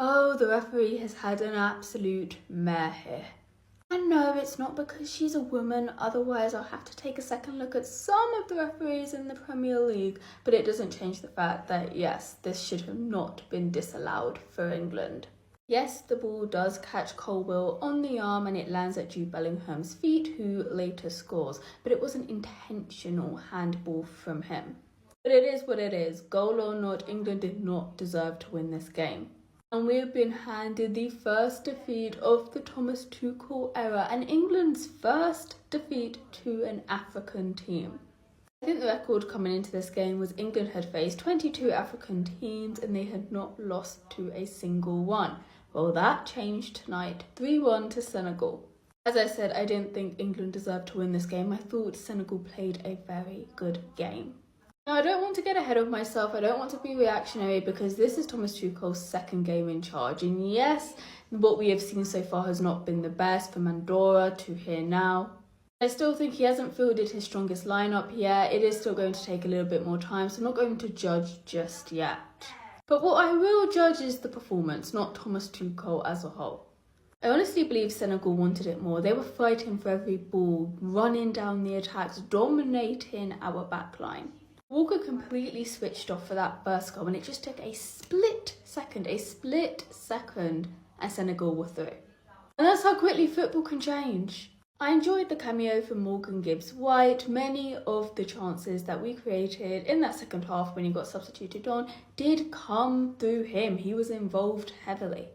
Oh, the referee has had an absolute mare here. And no, it's not because she's a woman, otherwise I'll have to take a second look at some of the referees in the Premier League, but it doesn't change the fact that yes, this should have not been disallowed for England. Yes, the ball does catch Colwill on the arm and it lands at Jude Bellingham's feet, who later scores, but it was an intentional handball from him. But it is what it is. Goal or not, England did not deserve to win this game. And we've been handed the first defeat of the Thomas Tuchel era and England's first defeat to an African team. I think the record coming into this game was England had faced 22 African teams and they had not lost to a single one. Well, that changed tonight, 3-1 to Senegal. As I said, I didn't think England deserved to win this game. I thought Senegal played a very good game. Now, I don't want to get ahead of myself, I don't want to be reactionary because this is Thomas Tuchel's second game in charge. And yes, what we have seen so far has not been the best, from Andorra to here now. I still think he hasn't fielded his strongest lineup yet. It is still going to take a little bit more time, so I'm not going to judge just yet. But what I will judge is the performance, not Thomas Tuchel as a whole. I honestly believe Senegal wanted it more. They were fighting for every ball, running down the attacks, dominating our backline. Walker completely switched off for that first goal and it just took a split second, and Senegal were through. And that's how quickly football can change. I enjoyed the cameo from Morgan Gibbs-White. Many of the chances that we created in that second half when he got substituted on did come through him. He was involved heavily.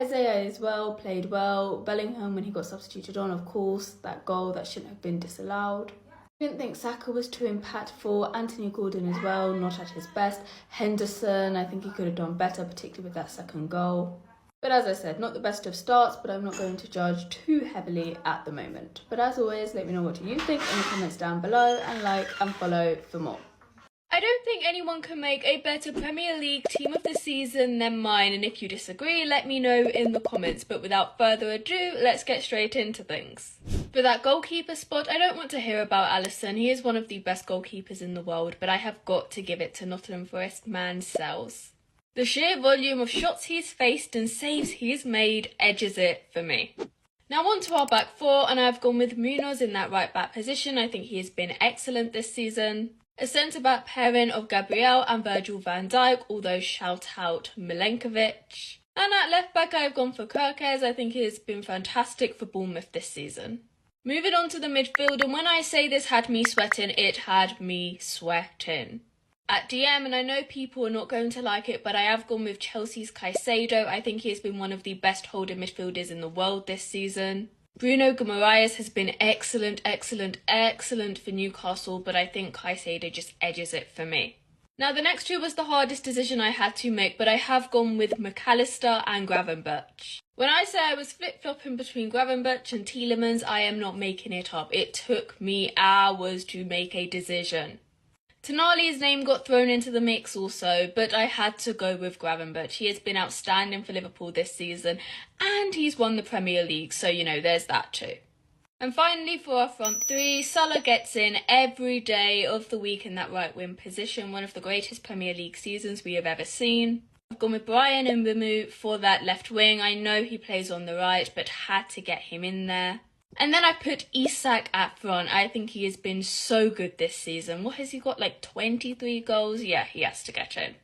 Isaiah as well played well. Bellingham, when he got substituted on, of course, that goal that shouldn't have been disallowed. I didn't think Saka was too impactful. Anthony Gordon as well, not at his best. Henderson, I think he could have done better, particularly with that second goal. But as I said, not the best of starts, but I'm not going to judge too heavily at the moment. But as always, let me know what you think in the comments down below and like and follow for more. I don't think anyone can make a better Premier League team of the season than mine, and if you disagree, let me know in the comments. But without further ado, let's get straight into things. For that goalkeeper spot, I don't want to hear about Alisson. He is one of the best goalkeepers in the world, but I have got to give it to Nottingham Forest man Sells. The sheer volume of shots he's faced and saves he's made edges it for me. Now on to our back four, and I've gone with Munoz in that right back position. I think he has been excellent this season. A centre-back pairing of Gabriel and Virgil van Dijk, although shout out Milenkovic. And at left-back I've gone for Kerkez. I think he has been fantastic for Bournemouth this season. Moving on to the midfield, and when I say this had me sweating, it had me sweating. At DM, and I know people are not going to like it, but I have gone with Chelsea's Caicedo. I think he has been one of the best holding midfielders in the world this season. Bruno Guimaraes has been excellent for Newcastle, but I think Caicedo just edges it for me. Now the next two was the hardest decision I had to make, but I have gone with McAllister and Gravenberch. When I say I was flip-flopping between Gravenberch and Tielemans, I am not making it up. It took me hours to make a decision. Tonali's name got thrown into the mix also, but I had to go with Gravenberch. He has been outstanding for Liverpool this season, and he's won the Premier League, so you know, there's that too. And finally, for our front three, Salah gets in every day of the week in that right wing position, one of the greatest Premier League seasons we have ever seen. I've gone with Brian Mbeumo for that left wing. I know he plays on the right, but had to get him in there. And then I put Isak at front. I think he has been so good this season. What has he got, like 23 goals? Yeah, he has to get in.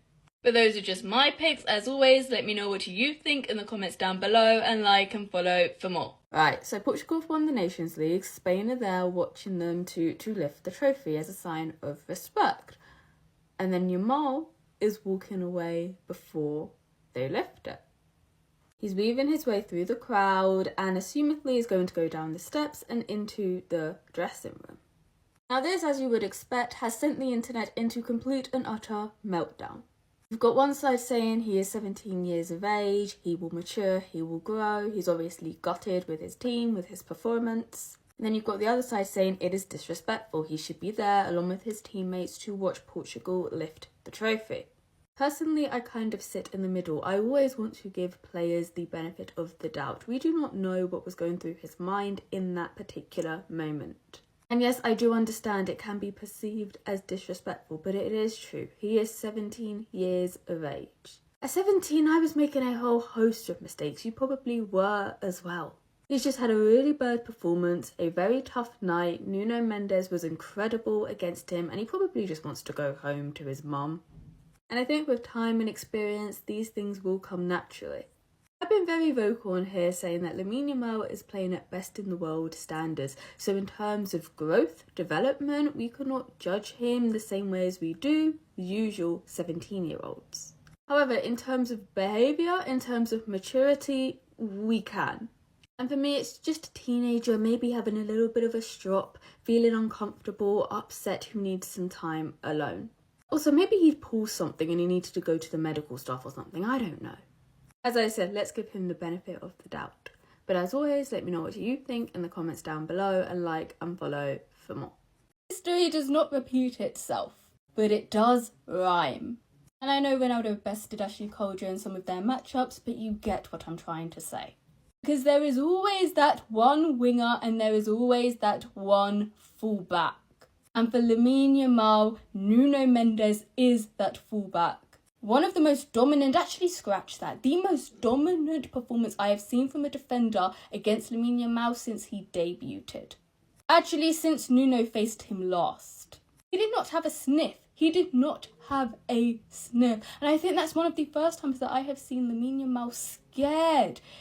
But those are just my picks. As always, let me know what you think in the comments down below and like and follow for more. Right, so Portugal have won the Nations League. Spain are there watching them to lift the trophy as a sign of respect. And then Yamal is walking away before they lift it. He's weaving his way through the crowd and assumedly is going to go down the steps and into the dressing room. Now this, as you would expect, has sent the internet into complete and utter meltdown. You've got one side saying he is 17 years of age, he will mature, he will grow, he's obviously gutted with his team, with his performance. And then you've got the other side saying it is disrespectful, he should be there along with his teammates to watch Portugal lift the trophy. Personally, I kind of sit in the middle. I always want to give players the benefit of the doubt. We do not know what was going through his mind in that particular moment. And yes, I do understand it can be perceived as disrespectful, but it is true. He is 17 years of age. At 17, I was making a whole host of mistakes. You probably were as well. He's just had a really bad performance, a very tough night. Nuno Mendes was incredible against him, and he probably just wants to go home to his mum. And I think with time and experience, these things will come naturally. I've been very vocal on here saying that Lamine Yamal is playing at best in the world standards. So in terms of growth, development, we cannot judge him the same way as we do the usual 17-year-olds. However, in terms of behaviour, in terms of maturity, we can. And for me, it's just a teenager maybe having a little bit of a strop, feeling uncomfortable, upset, who needs some time alone. Also, maybe he'd pulled something and he needed to go to the medical staff or something, I don't know. As I said, let's give him the benefit of the doubt. But as always, let me know what you think in the comments down below, and like and follow for more. History does not repeat itself, but it does rhyme. And I know Ronaldo bested Ashley Cole in some of their matchups, but you get what I'm trying to say. Because there is always that one winger and there is always that one fullback. And for Lamine Yamal, Nuno Mendes is that fullback. One of the most dominant, actually scratch that, the most dominant performance I have seen from a defender against Lamine Yamal since he debuted. Actually, since Nuno faced him last. He did not have a sniff. He did not have a sniff. And I think that's one of the first times that I have seen Lamine Yamal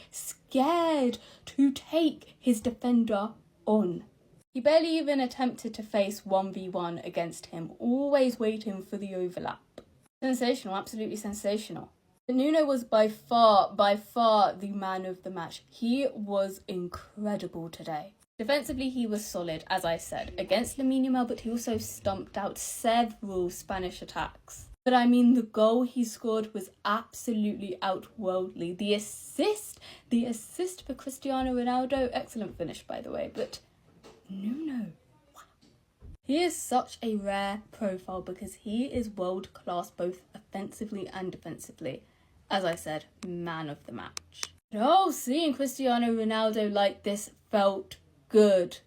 scared to take his defender on. He barely even attempted to face 1v1 against him, always waiting for the overlap. Sensational, absolutely sensational. But Nuno was by far the man of the match. He was incredible today. Defensively, he was solid, as I said, against Lamine Yamal, but he also stumped out several Spanish attacks. But I mean, the goal he scored was absolutely outworldly. The assist for Cristiano Ronaldo, excellent finish by the way, but Nuno, wow. He is such a rare profile because he is world class both offensively and defensively. As I said, man of the match. But seeing Cristiano Ronaldo like this felt good.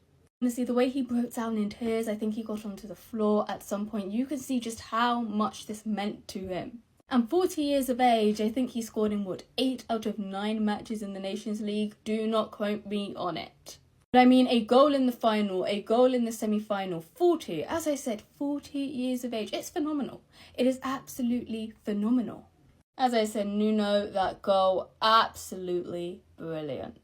Honestly, the way he broke down in tears, I think he got onto the floor at some point. You can see just how much this meant to him. And 40 years of age, I think he scored in 8 out of 9 matches in the Nations League. Do not quote me on it. But I mean, a goal in the final, a goal in the semi-final, 40, as I said, 40 years of age. It's phenomenal. It is absolutely phenomenal. As I said, Nuno, that goal, absolutely brilliant.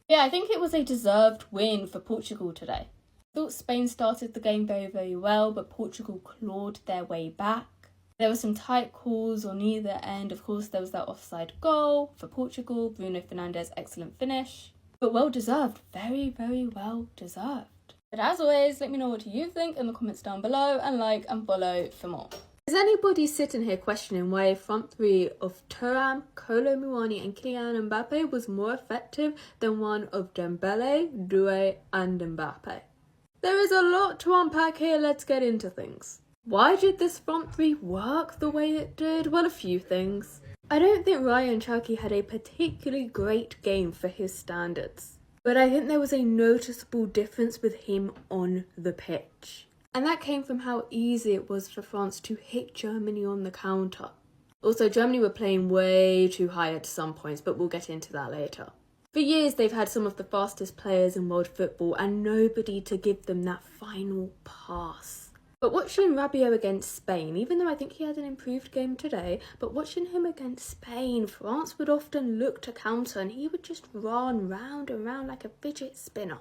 Yeah, I think it was a deserved win for Portugal today. I thought Spain started the game very, very well, but Portugal clawed their way back. There were some tight calls on either end. Of course, there was that offside goal for Portugal. Bruno Fernandes, excellent finish. But well deserved. Very, very well deserved. But as always, let me know what you think in the comments down below, and like and follow for more. Is anybody sitting here questioning why a front three of Thuram, Kolo Muani and Kylian Mbappe was more effective than one of Dembele, Doué and Mbappe? There is a lot to unpack here, let's get into things. Why did this front three work the way it did? Well, a few things. I don't think Ryan Cherki had a particularly great game for his standards, but I think there was a noticeable difference with him on the pitch. And that came from how easy it was for France to hit Germany on the counter. Also, Germany were playing way too high at some points, but we'll get into that later. For years, they've had some of the fastest players in world football and nobody to give them that final pass. But watching Rabiot against Spain, even though I think he had an improved game today, but watching him against Spain, France would often look to counter and he would just run round and round like a fidget spinner.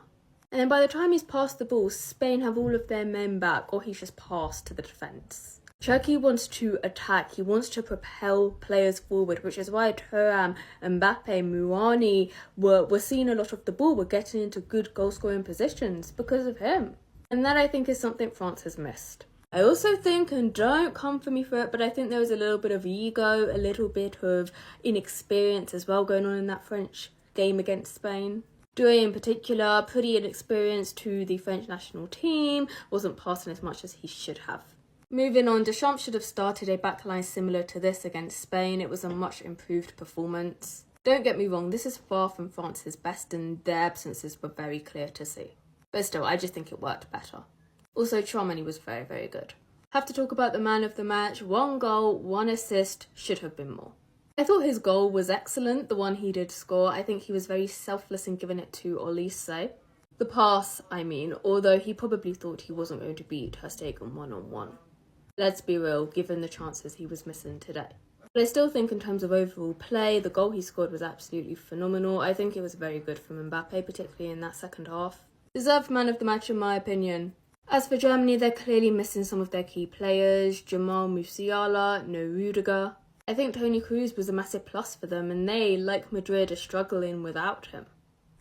And then by the time he's passed the ball, Spain have all of their men back, or he's just passed to the defence. Cherki wants to attack, he wants to propel players forward, which is why Thuram, Mbappe, Muani were seeing a lot of the ball, were getting into good goal-scoring positions because of him. And that I think is something France has missed. I also think, and don't come for me for it, but I think there was a little bit of ego, a little bit of inexperience as well going on in that French game against Spain. Doué in particular, pretty inexperienced to the French national team, wasn't passing as much as he should have. Moving on, Deschamps should have started a backline similar to this against Spain. It was a much improved performance. Don't get me wrong, this is far from France's best and their absences were very clear to see. But still, I just think it worked better. Also, Tchouaméni was very, very good. Have to talk about the man of the match. 1 goal, 1 assist, should have been more. I thought his goal was excellent, the one he did score. I think he was very selfless in giving it to Olise. The pass, I mean, although he probably thought he wasn't going to beat Ter Stegen one-on-one. Let's be real, given the chances he was missing today. But I still think in terms of overall play, the goal he scored was absolutely phenomenal. I think it was very good from Mbappe, particularly in that second half. Deserved man of the match in my opinion. As for Germany, they're clearly missing some of their key players. Jamal Musiala, no Rudiger. I think Toni Kroos was a massive plus for them, and they, like Madrid, are struggling without him.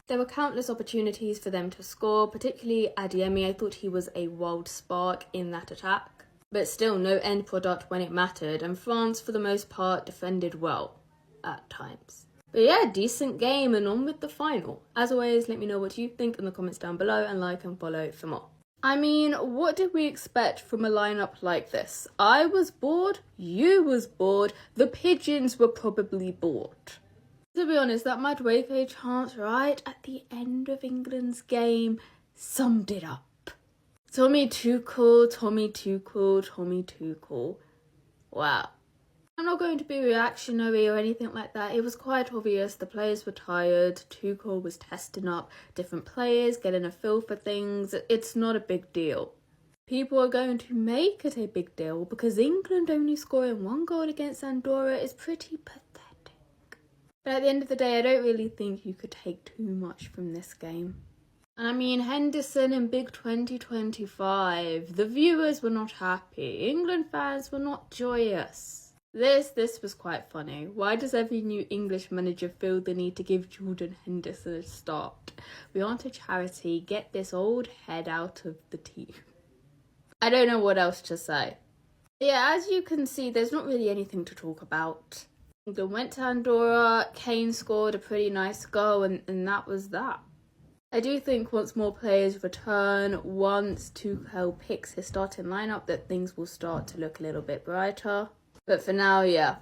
There were countless opportunities for them to score, particularly Adeyemi. I thought he was a wild spark in that attack. But still, no end product when it mattered, and France, for the most part, defended well at times. But yeah, decent game, and on with the final. As always, let me know what you think in the comments down below, and like and follow for more. I mean, what did we expect from a lineup like this? I was bored, you was bored, the pigeons were probably bored. To be honest, that Madueke chance right at the end of England's game summed it up. Tommy Tuchel, Tommy Tuchel, Tommy Tuchel. Wow. I'm not going to be reactionary or anything like that. It was quite obvious the players were tired. Tuchel was testing up different players, getting a feel for things. It's not a big deal. People are going to make it a big deal because England only scoring 1 goal against Andorra is pretty pathetic. But at the end of the day, I don't really think you could take too much from this game. And I mean, Henderson in Big 2025. The viewers were not happy. England fans were not joyous. This was quite funny. Why does every new English manager feel the need to give Jordan Henderson a start? We aren't a charity. Get this old head out of the team. I don't know what else to say. Yeah, as you can see, there's not really anything to talk about. England went to Andorra, Kane scored a pretty nice goal, and that was that. I do think once more players return, once Tuchel picks his starting lineup, that things will start to look a little bit brighter. But for now, yeah,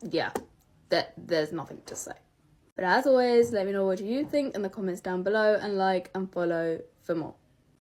there's nothing to say. But as always, let me know what you think in the comments down below, and like and follow for more.